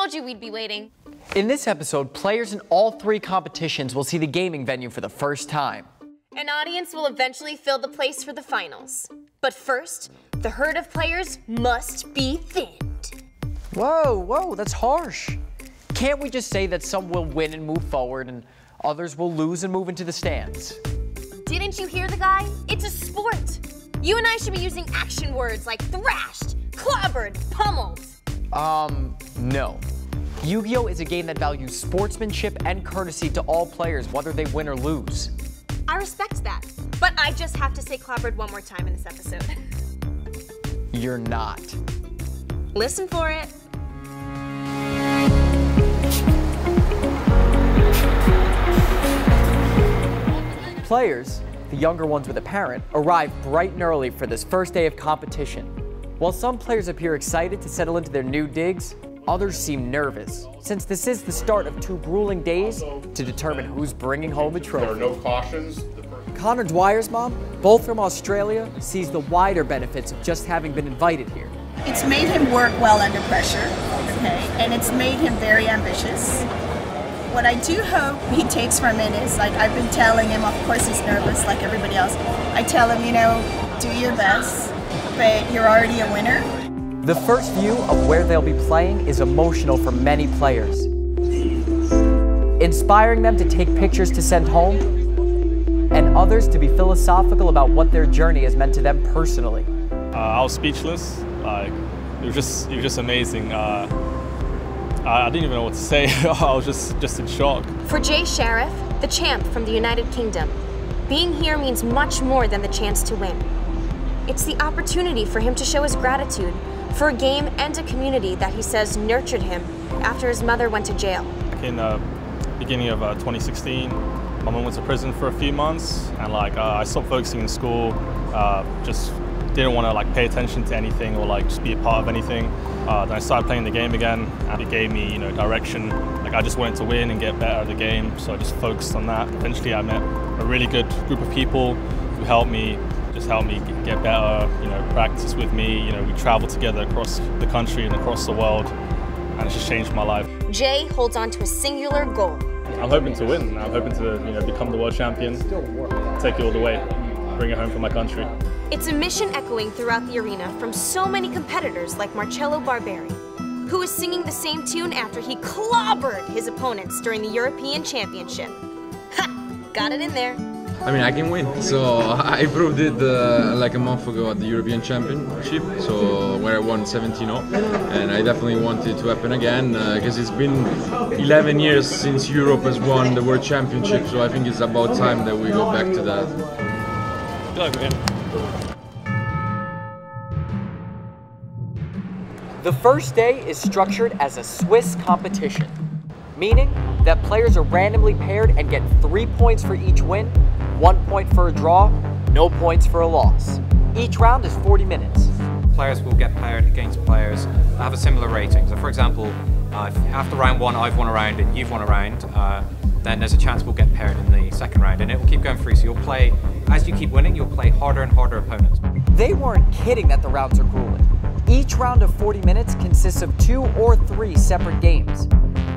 Told you we'd be waiting. In this episode, players in all 3 competitions will see the gaming venue for the first time. An audience will eventually fill the place for the finals. But first, the herd of players must be thinned. Whoa, that's harsh. Can't we just say that some will win and move forward and others will lose and move into the stands? Didn't you hear the guy? It's a sport. You and I should be using action words like thrashed, clobbered, pummeled. No. Yu-Gi-Oh! Is a game that values sportsmanship and courtesy to all players, whether they win or lose. I respect that, but I just have to say clobbered one more time in this episode. You're not. Listen for it. Players, the younger ones with a parent, arrive bright and early for this first day of competition. While some players appear excited to settle into their new digs, others seem nervous, since this is the start of 2 grueling days to determine who's bringing home the trophy. There are no cautions. Connor Dwyer's mom, both from Australia, sees the wider benefits of just having been invited here. It's made him work well under pressure, okay, and it's made him very ambitious. What I do hope he takes from it is, like I've been telling him, of course he's nervous like everybody else. I tell him, you know, do your best, but you're already a winner. The first view of where they'll be playing is emotional for many players, inspiring them to take pictures to send home, and others to be philosophical about what their journey has meant to them personally. I was speechless. Like, it was just amazing. I didn't even know what to say. I was just in shock. For Jay Sheriff, the champ from the United Kingdom, being here means much more than the chance to win. It's the opportunity for him to show his gratitude for a game and a community that he says nurtured him after his mother went to jail. In the beginning of 2016, my mom went to prison for a few months, and I stopped focusing in school, just didn't want to pay attention to anything or just be a part of anything. Then I started playing the game again, and it gave me direction. I just wanted to win and get better at the game, so I just focused on that. Eventually I met a really good group of people who helped me get better, practice with me. We traveled together across the country and across the world, and it's just changed my life. Jay holds on to a singular goal. I'm hoping to win. I'm hoping to become the world champion, take it all the way, bring it home for my country. It's a mission echoing throughout the arena from so many competitors like Marcello Barberi, who is singing the same tune after he clobbered his opponents during the European Championship. Ha! Got it in there. I mean, I can win. So I proved it like a month ago at the European Championship, so where I won 17-0, and I definitely want it to happen again because it's been 11 years since Europe has won the World Championship, so I think it's about time that we go back to that. Good luck again. The first day is structured as a Swiss competition, meaning that players are randomly paired and get 3 points for each win, 1 point for a draw, no points for a loss. Each round is 40 minutes. Players will get paired against players that have a similar rating. So for example, if after round 1 I've won a round and you've won a round, then there's a chance we'll get paired in the second round, and it will keep going through. So you'll play, as you keep winning, you'll play harder and harder opponents. They weren't kidding that the rounds are grueling. Each round of 40 minutes consists of 2 or 3 separate games.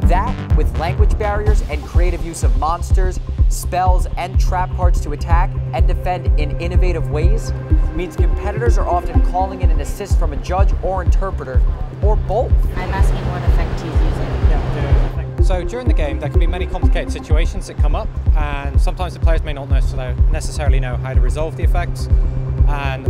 That, with language barriers and creative use of monsters, spells, and trap cards to attack and defend in innovative ways, means competitors are often calling in an assist from a judge or interpreter, or both. I'm asking what effect he's using. So during the game, there can be many complicated situations that come up, and sometimes the players may not necessarily know how to resolve the effects,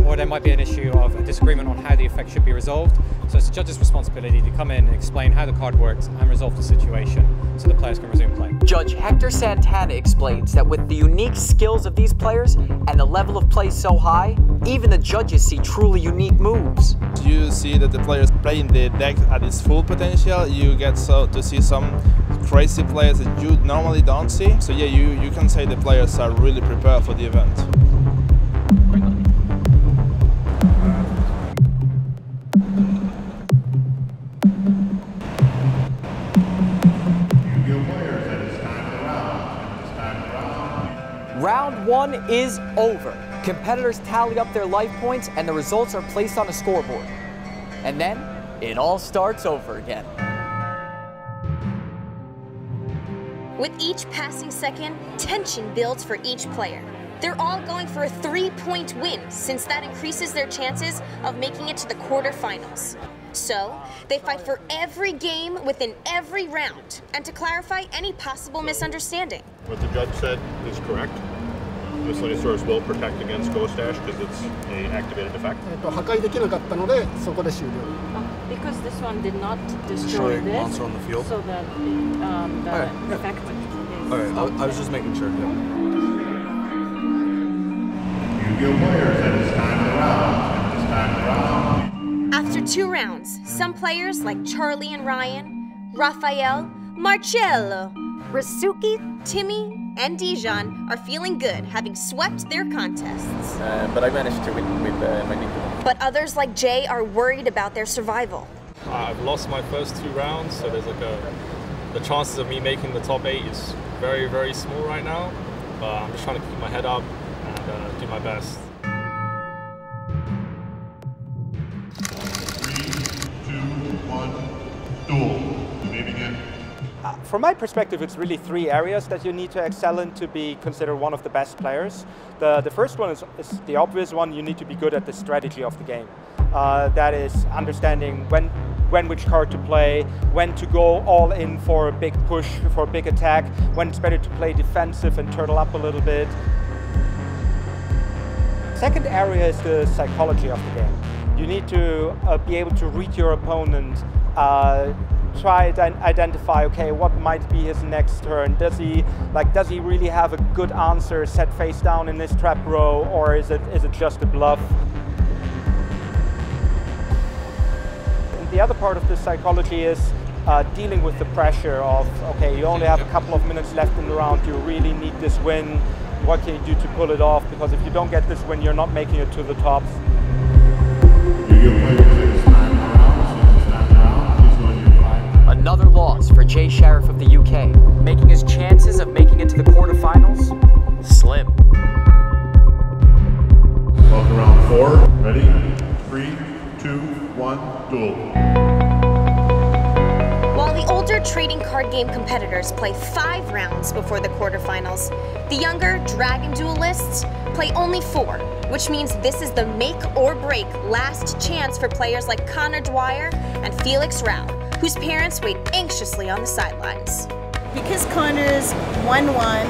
or there might be an issue of a disagreement on how the effect should be resolved. So it's the judge's responsibility to come in and explain how the card works and resolve the situation so the players can resume play. Judge Hector Santana explains that with the unique skills of these players and the level of play so high, even the judges see truly unique moves. You see that the players playing the deck at its full potential. You get to see some crazy players that you normally don't see. So yeah, you can say the players are really prepared for the event. Round 1 is over. Competitors tally up their life points and the results are placed on a scoreboard. And then, it all starts over again. With each passing second, tension builds for each player. They're all going for a 3-point win, since that increases their chances of making it to the quarterfinals. So, they fight for every game within every round, and to clarify any possible misunderstanding. What the judge said is correct. Miscellaneous source will protect against Ghost Dash because it's an activated effect. Because this one did not destroy this, monster on the field. So that the effect is Alright, I was just making sure. Yeah. Yu-Gi-Oh players, and it's time to round. It's time to round. After 2 rounds, some players like Charlie and Ryan, Raphael, Marcello, Rasuki, Timmy, and Dijon are feeling good, having swept their contests. But I managed to win with Magneto. But others like Jay are worried about their survival. I've lost my first 2 rounds, so there's the chances of me making the top 8 is very, very small right now. But I'm just trying to keep my head up and do my best. 3, 2, 1, duel. You may begin. From my perspective, it's really 3 areas that you need to excel in to be considered one of the best players. The first one is the obvious one. You need to be good at the strategy of the game. That is understanding when which card to play, when to go all in for a big push, for a big attack, when it's better to play defensive and turtle up a little bit. Second area is the psychology of the game. You need to be able to read your opponent, try to identify, okay, what might be his next turn. Does he really have a good answer set face down in this trap row, or is it just a bluff? And the other part of the psychology is dealing with the pressure of, okay, you only have a couple of minutes left in the round, you really need this win. What can you do to pull it off? Because if you don't get this win, you're not making it to the tops. Another loss for Jay Sheriff of the UK, making his chances of making it to the quarterfinals slim. Welcome round 4. Ready? 3, 2, 1, duel. While the older trading card game competitors play 5 rounds before the quarterfinals, the younger Dragon Duelists play only 4, which means this is the make or break last chance for players like Connor Dwyer and Felix Rao, whose parents wait anxiously on the sidelines. Because Connor's won 1,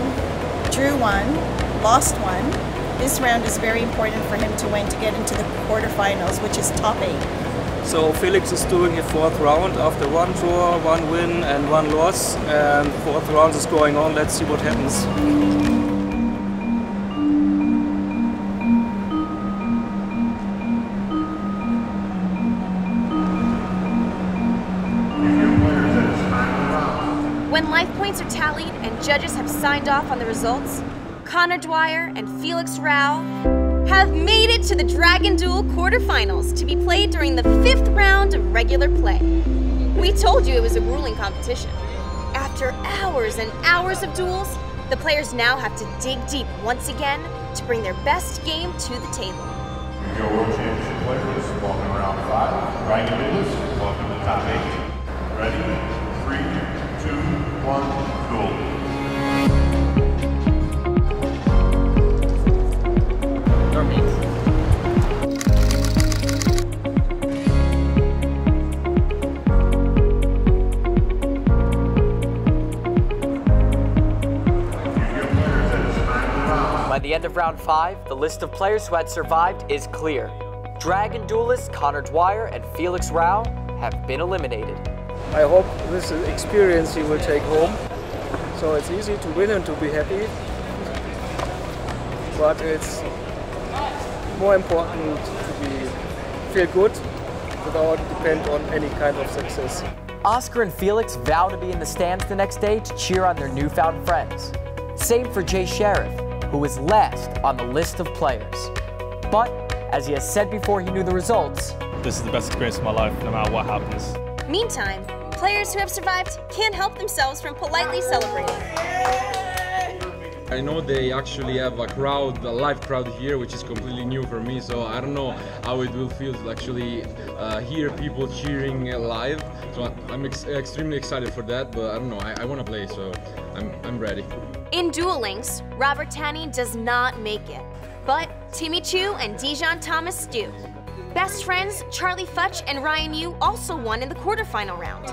drew 1, lost 1, this round is very important for him to win to get into the quarterfinals, which is top 8. So Felix is doing his 4th round after 1 draw, 1 win and 1 loss, and 4th round is going on. Let's see what happens. When life points are tallied and judges have signed off on the results, Connor Dwyer and Felix Rao have made it to the Dragon Duel quarterfinals to be played during the 5th round of regular play. We told you it was a grueling competition. After hours and hours of duels, the players now have to dig deep once again to bring their best game to the table. Yu-Gi-Oh! World Championship players, welcome to round 5. Dragon Duelists, welcome to the top 8. Ready? 3, 2, 1, duel. By the end of round 5, the list of players who had survived is clear. Dragon Duelists Connor Dwyer and Felix Rao have been eliminated. I hope this is experience he will take home. So it's easy to win and to be happy. But it's more important to feel good without depend on any kind of success. Oscar and Felix vow to be in the stands the next day to cheer on their newfound friends. Same for Jay Sheriff, who was last on the list of players. But, as he has said before he knew the results, this is the best experience of my life, no matter what happens. Meantime, players who have survived can't help themselves from politely celebrating. I know they actually have a crowd, a live crowd here, which is completely new for me, so I don't know how it will feel to actually hear people cheering live. So I'm extremely excited for that, but I don't know, I want to play, so I'm ready. In Duel Links, Robert Tani does not make it, but Timmy Chu and Dijon Thomas do. Best friends Charlie Futch and Ryan Yu also won in the quarterfinal round,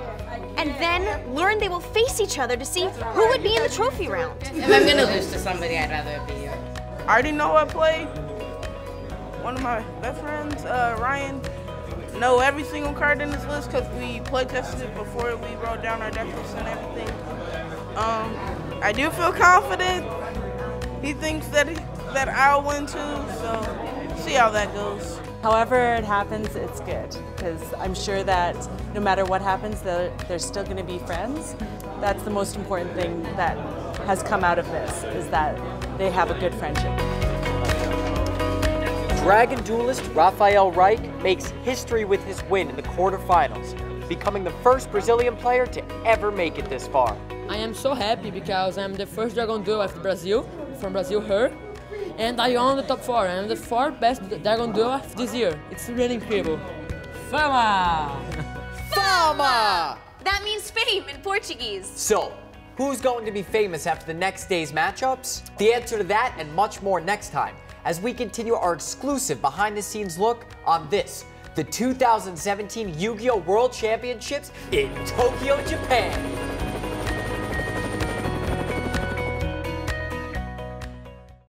and then learned they will face each other to see who would be in the trophy round. If I'm gonna lose to somebody, I'd rather it be you. I already know I play. One of my best friends, Ryan, know every single card in this list because we play tested it before we wrote down our deck list and everything. I do feel confident. He thinks that I'll win too, so see how that goes. However it happens, it's good, because I'm sure that no matter what happens, they're still going to be friends. That's the most important thing that has come out of this, is that they have a good friendship. Dragon duelist Rafael Reich makes history with his win in the quarterfinals, becoming the first Brazilian player to ever make it this far. I am so happy because I'm the first Dragon Duel of Brazil, from Brazil here, and I won the top 4. I'm the 4th best Dragon Duel of this year. It's really incredible. Fama! Fama! That means fame in Portuguese. So, who's going to be famous after the next day's matchups? The answer to that and much more next time, as we continue our exclusive behind-the-scenes look on this, the 2017 Yu-Gi-Oh! World Championships in Tokyo, Japan.